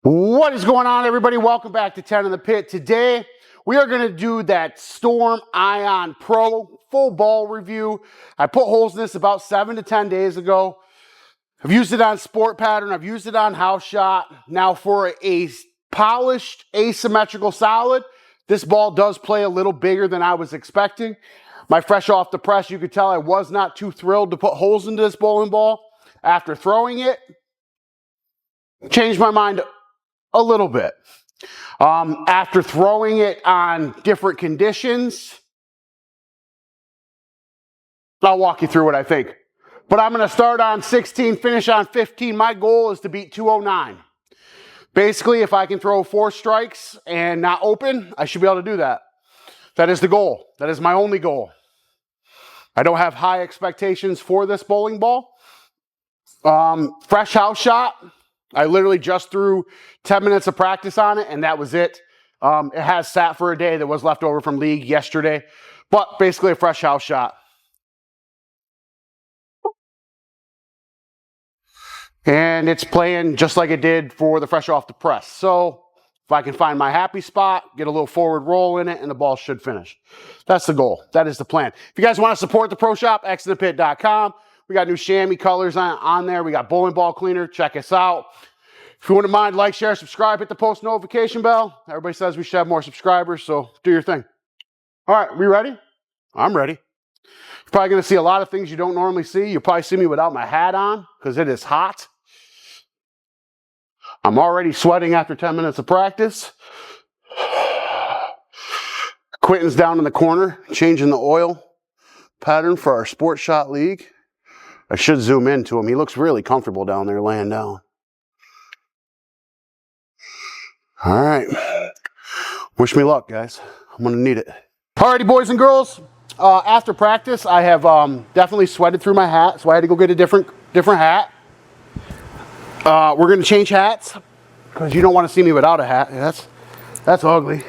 What is going on, everybody? Welcome back to 10 in the Pit. Today, we are going to do that Storm Ion Pro full ball review. I put holes in this about 7 to 10 days ago. I've used it on Sport Pattern. I've used it on House Shot. Now, for a polished asymmetrical solid, this ball does play a little bigger than I was expecting. My fresh off the press, you could tell I was not too thrilled to put holes into this bowling ball. After throwing it, changed my mind a little bit. After throwing it on different conditions, I'll walk you through what I think. But I'm going to start on 16, finish on 15. My goal is to beat 209. Basically, if I can throw 4 strikes and not open, I should be able to do that. That is the goal. That is my only goal. I don't have high expectations for this bowling ball. Fresh house shot. I literally just threw 10 minutes of practice on it, and that was it. It has sat for a day that was left over from league yesterday, but basically a fresh house shot. And it's playing just like it did for the fresh off the press. So if I can find my happy spot, get a little forward roll in it, and the ball should finish. That's the goal. That is the plan. If you guys want to support the Pro Shop, xinthepit.com. We got new chamois colors on there. We got bowling ball cleaner. Check us out. If you wouldn't mind, like, share, subscribe, hit the post notification bell. Everybody says we should have more subscribers, so do your thing. All right, we ready? I'm ready. You're probably going to see a lot of things you don't normally see. You'll probably see me without my hat on because it is hot. I'm already sweating after 10 minutes of practice. Quentin's down in the corner, changing the oil pattern for our Sport Shot League. I should zoom into him. He looks really comfortable down there laying down. All right. Wish me luck, guys. I'm going to need it. Alrighty, boys and girls. After practice, I have definitely sweated through my hat, so I had to go get a different hat. We're going to change hats because you don't want to see me without a hat. That's ugly.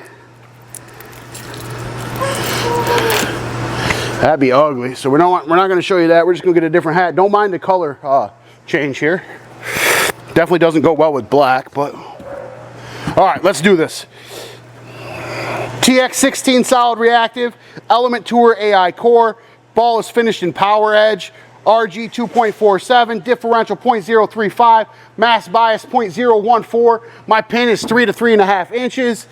That'd be ugly. So we're not going to show you that. We're just going to get a different hat. Don't mind the color change here. Definitely doesn't go well with black, but all right, let's do this. TX16 solid reactive, Element Tour AI core. Ball is finished in Power Edge. RG 2.47, differential 0.035, mass bias 0.014. My pin is 3 to 3.5 inches,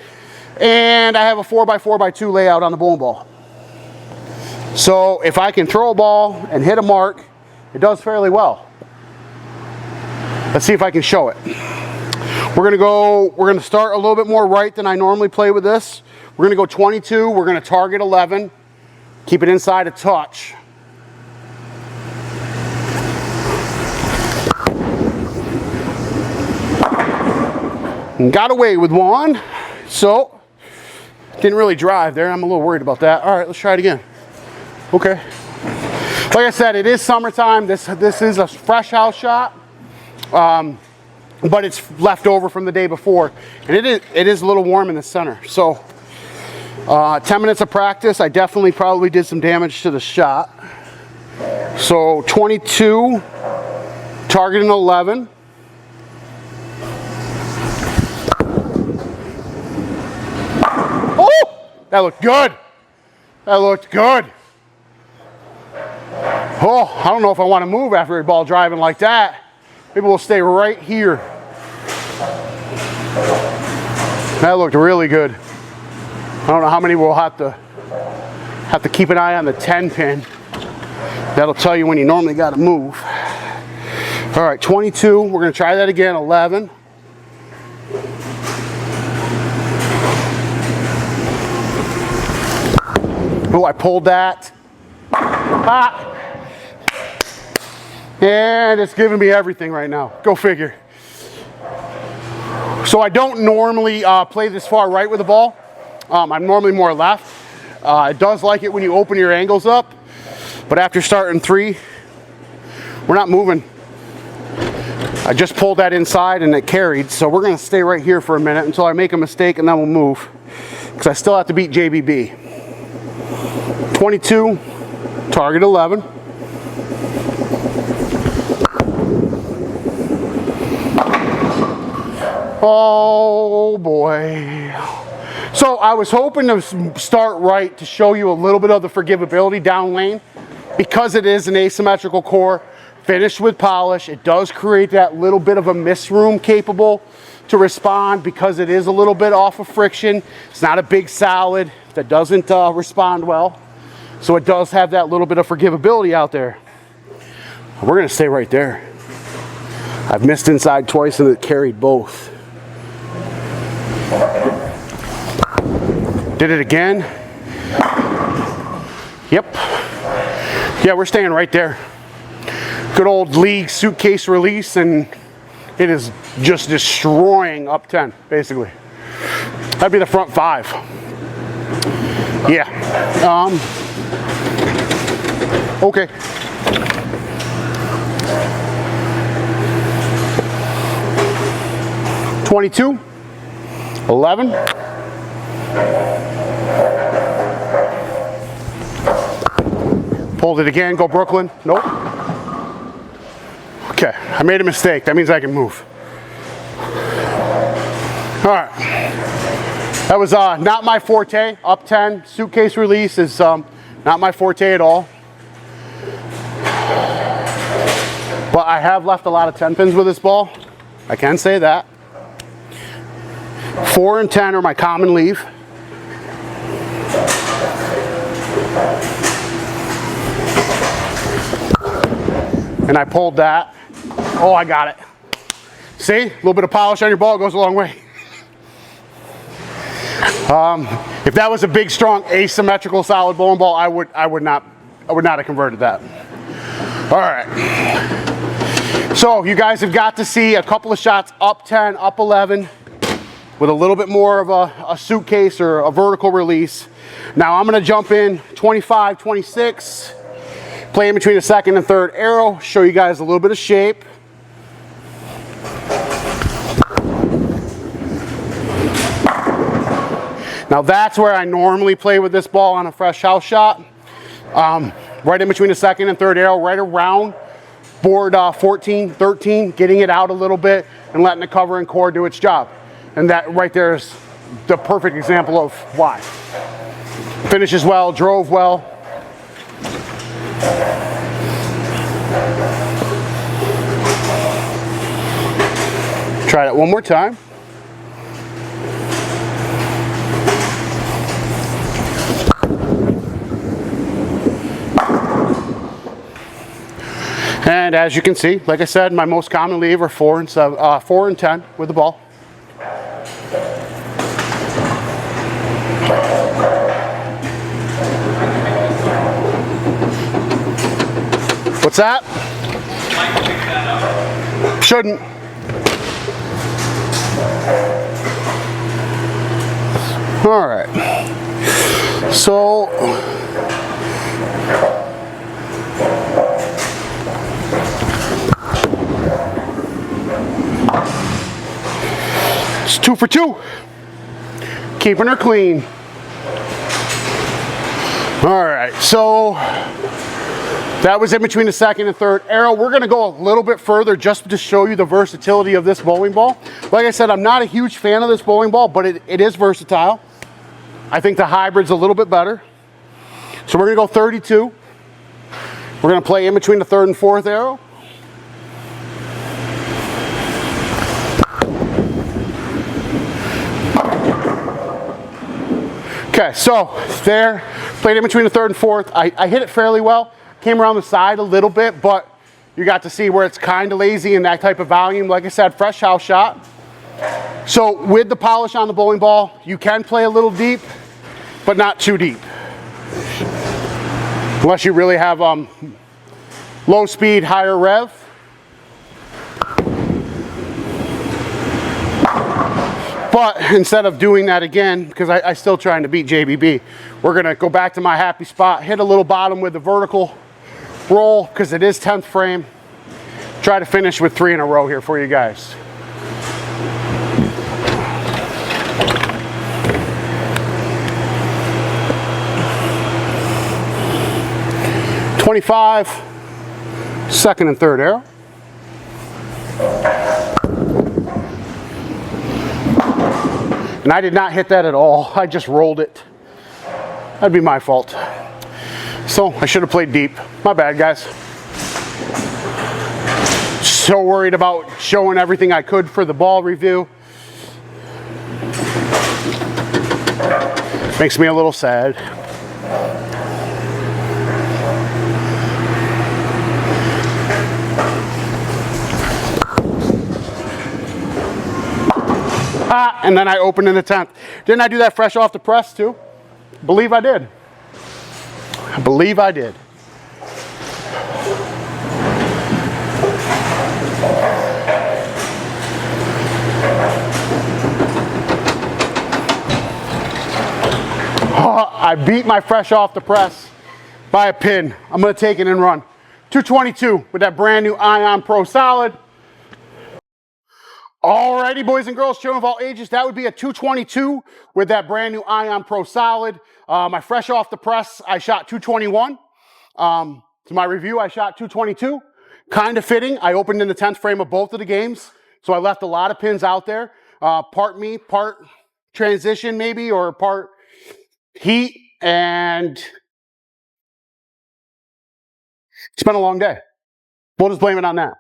and I have a 4x4x2 layout on the bowling ball. So if I can throw a ball and hit a mark, it does fairly well. Let's see if I can show it. We're gonna start a little bit more right than I normally play with this. We're gonna go 22, we're gonna target 11, keep it inside a touch. And got away with one, so didn't really drive there. I'm a little worried about that. All right, let's try it again. Okay. Like I said, it is summertime. This is a fresh house shot, but it's left over from the day before, and it is a little warm in the center. So 10 minutes of practice, I definitely probably did some damage to the shot. So 22, targeting 11. Oh, that looked good. That looked good. Oh, I don't know if I want to move after a ball driving like that. Maybe we'll stay right here. That looked really good. I don't know how many we'll have to keep an eye on the 10 pin. That'll tell you when you normally got to move. All right, 22. We're going to try that again. 11. Oh, I pulled that. Ah. And it's giving me everything right now. Go figure. So I don't normally play this far right with the ball. I'm normally more left. It does like it when you open your angles up. But after starting 3, we're not moving. I just pulled that inside and it carried. So we're going to stay right here for a minute until I make a mistake, and then we'll move. Because I still have to beat JBB. 22, target 11. Oh boy. So I was hoping to start right to show you a little bit of the forgivability down lane. Because it is an asymmetrical core, finished with polish, it does create that little bit of a miss room capable to respond because it is a little bit off of friction. It's not a big solid that doesn't respond well. So it does have that little bit of forgivability out there. We're gonna stay right there. I've missed inside twice and it carried both. Did it again. Yep. Yeah, we're staying right there. Good old league suitcase release, and it is just destroying up 10, basically. That'd be the front 5. Yeah. Okay. $22, $11. Pulled it again, go Brooklyn. Nope. Okay, I made a mistake. That means I can move. All right. That was not my forte. Up 10, suitcase release is not my forte at all. But I have left a lot of 10 pins with this ball. I can say that. 4 and 10 are my common leave. And I pulled that. Oh, I got it. See, a little bit of polish on your ball goes a long way. If that was a big, strong, asymmetrical solid bowling ball, I would not have converted that. All right. So you guys have got to see a couple of shots up 10, up 11, with a little bit more of a suitcase or a vertical release. Now I'm going to jump in 25, 26. Play in between the second and third arrow, show you guys a little bit of shape. Now that's where I normally play with this ball on a fresh house shot. Right in between the second and third arrow, right around board 14, 13, getting it out a little bit and letting the cover and core do its job. And that right there is the perfect example of why. Finishes well, drove well. Try that one more time. And as you can see, like I said, my most common leave are 4 and 10 with the ball. What's that? Shouldn't. All right. So it's 2 for 2. Keeping her clean. All right. So that was in between the second and third arrow. We're going to go a little bit further just to show you the versatility of this bowling ball. Like I said, I'm not a huge fan of this bowling ball, but it is versatile. I think the hybrid's a little bit better. So we're going to go 32. We're going to play in between the third and fourth arrow. Okay, so there, played in between the third and fourth. I hit it fairly well. Came around the side a little bit, but you got to see where it's kind of lazy in that type of volume. Like I said, fresh house shot. So with the polish on the bowling ball, you can play a little deep, but not too deep. Unless you really have low speed, higher rev. But instead of doing that again, because I'm still trying to beat JBB, we're gonna go back to my happy spot, hit a little bottom with the vertical roll, because it is 10th frame. Try to finish with 3 in a row here for you guys. .25, second and third arrow. And I did not hit that at all. I just rolled it. That'd be my fault. So I should have played deep. My bad, guys. So worried about showing everything I could for the ball review. Makes me a little sad. And then I opened in the 10th. Didn't I do that fresh off the press too? I believe I did. I believe I did. Oh, I beat my fresh off the press by a pin. I'm going to take it and run. 222 with that brand new Ion Pro Solid. Alrighty, boys and girls, children of all ages, that would be a 222 with that brand new Ion Pro Solid. My fresh off the press, I shot 221. To my review, I shot 222. Kind of fitting. I opened in the 10th frame of both of the games, so I left a lot of pins out there. Part me, part transition maybe, or part heat, and it's been a long day. We'll just blame it on that.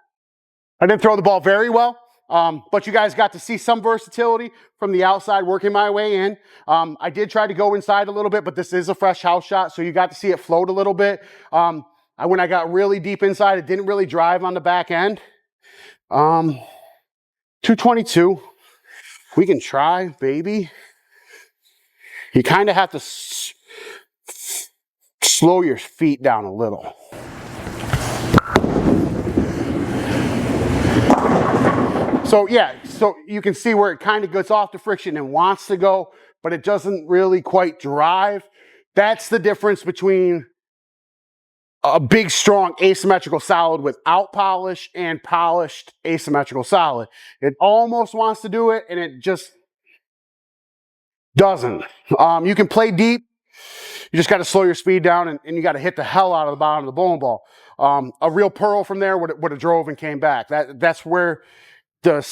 I didn't throw the ball very well. But you guys got to see some versatility from the outside working my way in. I did try to go inside a little bit, but this is a fresh house shot, so you got to see it float a little bit. When I got really deep inside, it didn't really drive on the back end. 222. We can try, baby. You kind of have to slow your feet down a little. So yeah, so you can see where it kind of gets off the friction and wants to go, but it doesn't really quite drive. That's the difference between a big, strong asymmetrical solid without polish and polished asymmetrical solid. It almost wants to do it, and it just doesn't. You can play deep. You just got to slow your speed down, and you got to hit the hell out of the bottom of the bowling ball. A real pearl from there would have drove and came back. That's where the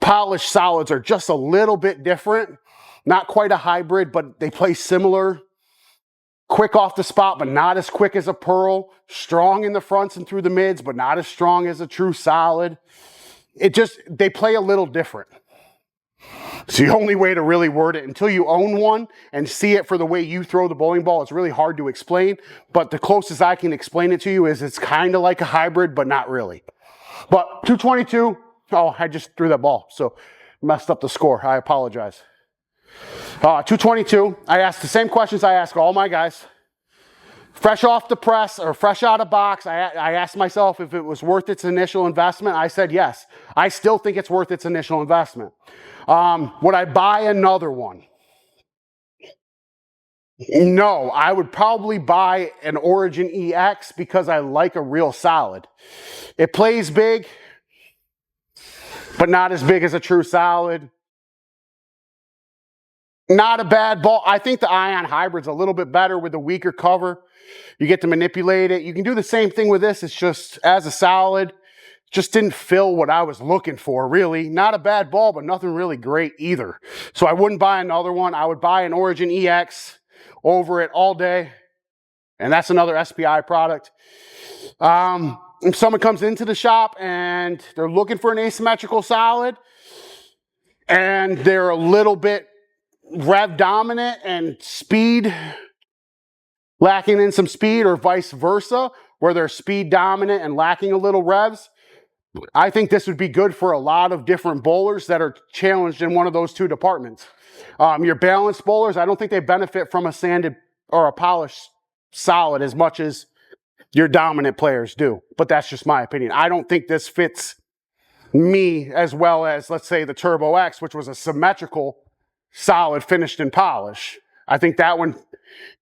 polished solids are just a little bit different. Not quite a hybrid, but they play similar. Quick off the spot, but not as quick as a pearl. Strong in the fronts and through the mids, but not as strong as a true solid. They play a little different. It's the only way to really word it. Until you own one and see it for the way you throw the bowling ball, it's really hard to explain. But the closest I can explain it to you is it's kind of like a hybrid, but not really. But 222, oh, I just threw that ball, so messed up the score. I apologize. 222, I asked the same questions I ask all my guys. Fresh off the press or fresh out of box, I asked myself if it was worth its initial investment. I said yes. I still think it's worth its initial investment. Would I buy another one? No, I would probably buy an Origin EX because I like a real solid. It plays big, but not as big as a true solid. Not a bad ball. I think the Ion Hybrid's a little bit better with a weaker cover. You get to manipulate it. You can do the same thing with this. It's just, as a solid, just didn't fill what I was looking for, really. Not a bad ball, but nothing really great either. So I wouldn't buy another one. I would buy an Origin EX over it all day. And that's another SPI product. If someone comes into the shop and they're looking for an asymmetrical solid, and they're a little bit rev dominant and speed, lacking in some speed, or vice versa, where they're speed dominant and lacking a little revs, I think this would be good for a lot of different bowlers that are challenged in one of those two departments. Your balanced bowlers, I don't think they benefit from a sanded or a polished solid as much as your dominant players do. But that's just my opinion. I don't think this fits me as well as, let's say, the Turbo X, which was a symmetrical solid finished in polish. I think that one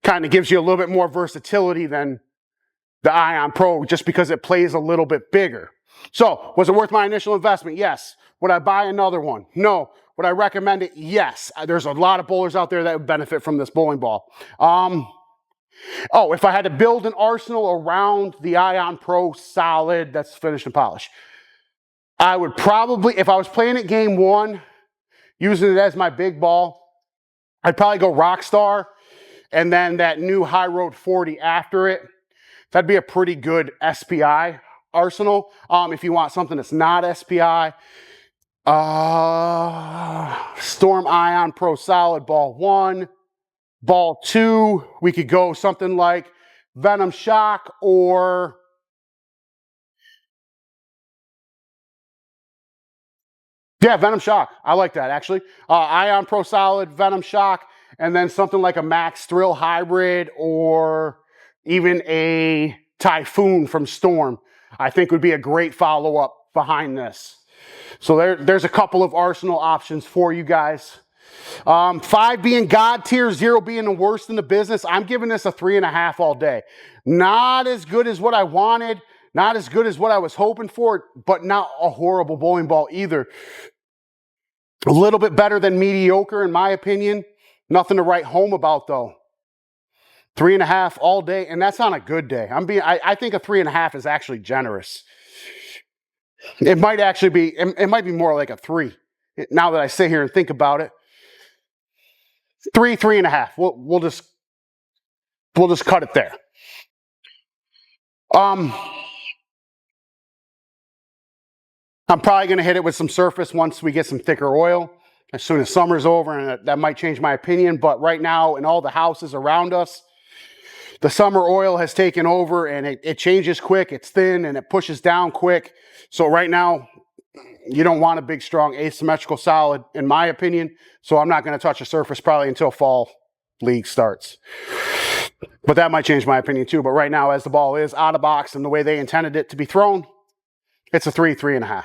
kind of gives you a little bit more versatility than the Ion Pro, just because it plays a little bit bigger. So, was it worth my initial investment? Yes. Would I buy another one? No. Would I recommend it? Yes. There's a lot of bowlers out there that would benefit from this bowling ball. If I had to build an arsenal around the Ion Pro solid that's finished in polish, I would probably, if I was playing it game one, using it as my big ball. I'd probably go Rockstar and then that new High Road 40 after it. That'd be a pretty good SPI arsenal. If you want something that's not SPI, Storm Ion Pro Solid Ball 1. Ball 2, we could go something like Venom Shock or yeah, Venom Shock. I like that actually. Ion Pro Solid, Venom Shock, and then something like a Max Thrill Hybrid or even a Typhoon from Storm. I think would be a great follow-up behind this. So there's a couple of arsenal options for you guys. 5 being God tier, 0 being the worst in the business. I'm giving this a 3.5 all day. Not as good as what I wanted, not as good as what I was hoping for, but not a horrible bowling ball either. A little bit better than mediocre in my opinion. Nothing to write home about though. 3.5 all day, and that's on a good day. I think a 3.5 is actually generous. It might be more like a 3. Now that I sit here and think about it. 3.5. We'll just cut it there. I'm probably going to hit it with some surface once we get some thicker oil, as soon as summer's over, and that might change my opinion. But right now, in all the houses around us, the summer oil has taken over, and it changes quick. It's thin, and it pushes down quick. So right now, you don't want a big, strong, asymmetrical solid, in my opinion. So I'm not going to touch a surface probably until fall league starts. But that might change my opinion too. But right now, as the ball is out of box and the way they intended it to be thrown, it's a 3.5.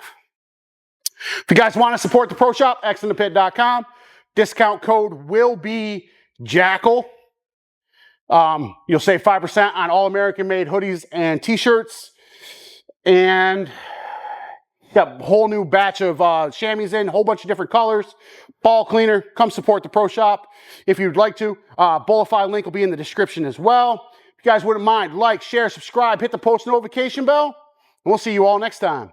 If you guys want to support the Pro Shop, xinthepit.com. Discount code will be Jackal. You'll save 5% on all American-made hoodies and t-shirts. And got a whole new batch of chamois in, a whole bunch of different colors. Ball cleaner. Come support the Pro Shop if you'd like to. Bowlifi link will be in the description as well. If you guys wouldn't mind, like, share, subscribe, hit the post notification bell, and we'll see you all next time.